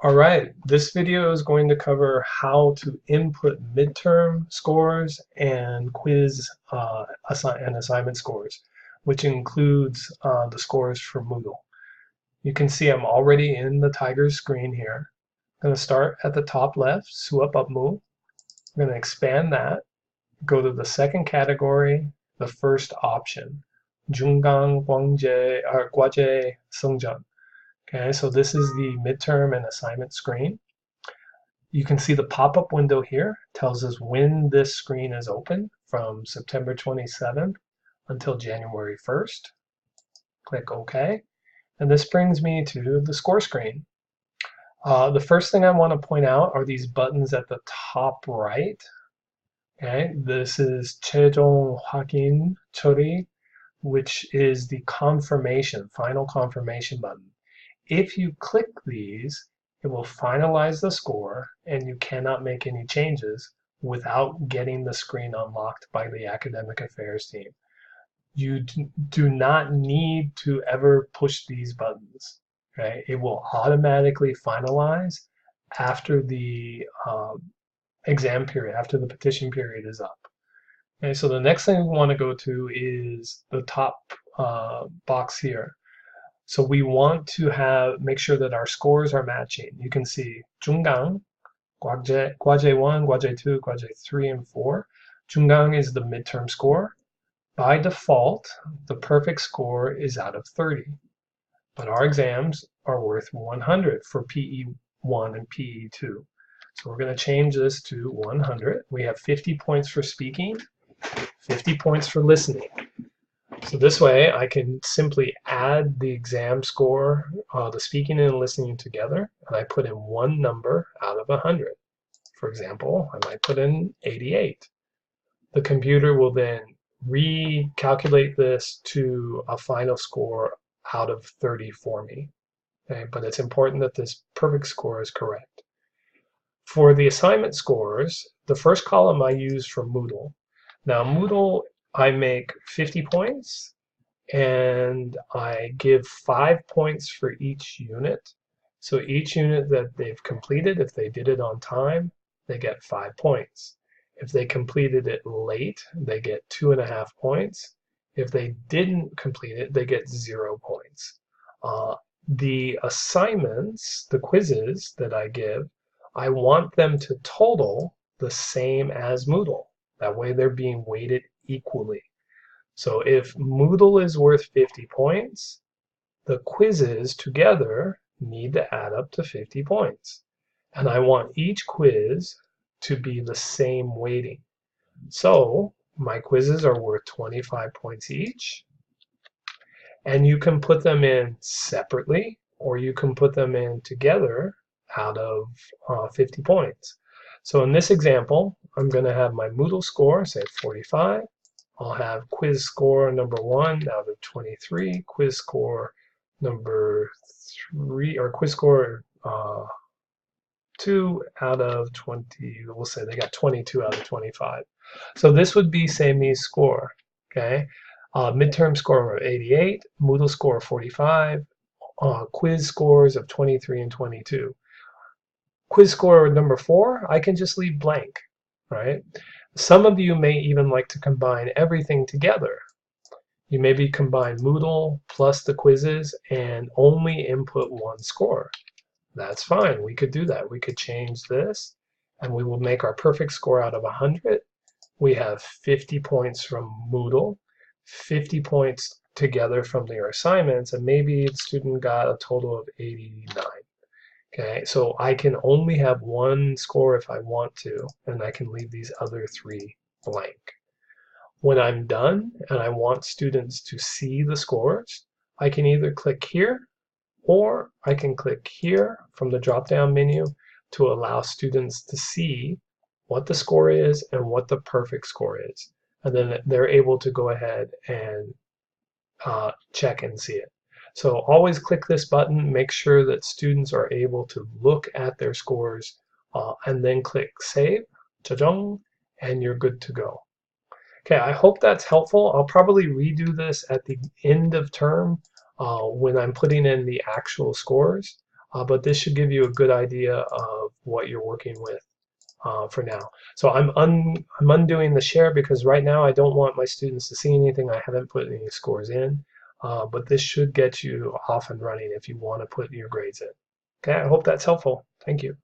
All right, this video is going to cover how to input midterm scores and quiz and assignment scores, which includes the scores for Moodle. You can see I'm already in the Tiger's screen here. I'm going to start at the top left, 수업 업무. I'm going to expand that, go to the second category, the first option, 중간 과제 성적. Okay, so this is the midterm and assignment screen. You can see the pop-up window here tells us when this screen is open from September 27th until January 1st. Click OK. And this brings me to the score screen. The first thing I want to point out are these buttons at the top right. Okay, this is 최종 확인 처리, which is the confirmation, final confirmation button. If you click these, it will finalize the score and you cannot make any changes without getting the screen unlocked by the academic affairs team. You do not need to ever push these buttons. Right? It will automatically finalize after the exam period, after the petition period is up. Okay, so the next thing we want to go to is the top box here. So we want to make sure that our scores are matching. You can see 중강, 과제 1, 과제 2, 과제 3, and 4. 중강 is the midterm score. By default, the perfect score is out of 30. But our exams are worth 100 for PE1 and PE2. So we're going to change this to 100. We have 50 points for speaking, 50 points for listening. So this way I can simply add the exam score, the speaking and listening together, and I put in one number out of 100. For example, I might put in 88. The computer will then recalculate this to a final score out of 30 for me. Okay? But it's important that this perfect score is correct. For the assignment scores, the first column I use for Moodle. Now Moodle, I make 50 points and I give 5 points for each unit. So each unit that they've completed, if they did it on time, they get 5 points. If they completed it late, they get 2.5 points. If they didn't complete it, they get 0 points. The assignments, the quizzes that I give, I want them to total the same as Moodle. That way they're being weighted equally. So if Moodle is worth 50 points, the quizzes together need to add up to 50 points. And I want each quiz to be the same weighting. So my quizzes are worth 25 points each. And you can put them in separately, or you can put them in together out of 50 points. So in this example, I'm going to have my Moodle score, say 45. I'll have quiz score number 1 out of 23, quiz score number 3, or quiz score 2 out of 20. We'll say they got 22 out of 25. So this would be Sami's score. Okay, midterm score of 88, Moodle score of 45, quiz scores of 23 and 22. Quiz score number 4, I can just leave blank, right? Some of you may even like to combine everything together. You maybe combine Moodle plus the quizzes and only input one score. That's fine. We could do that. We could change this and we will make our perfect score out of 100. We have 50 points from Moodle, 50 points together from their assignments, and maybe the student got a total of 89. Okay, so I can only have one score if I want to, and I can leave these other 3 blank. When I'm done and I want students to see the scores, I can either click here or I can click here from the drop-down menu to allow students to see what the score is and what the perfect score is. And then they're able to go ahead and check and see it. So always click this button, make sure that students are able to look at their scores, and then click Save, 짜정, and you're good to go. Okay, I hope that's helpful. I'll probably redo this at the end of term when I'm putting in the actual scores. but this should give you a good idea of what you're working with for now. So I'm undoing the share because right now I don't want my students to see anything. I haven't put any scores in, but this should get you off and running if you want to put your grades in. Okay, I hope that's helpful. Thank you.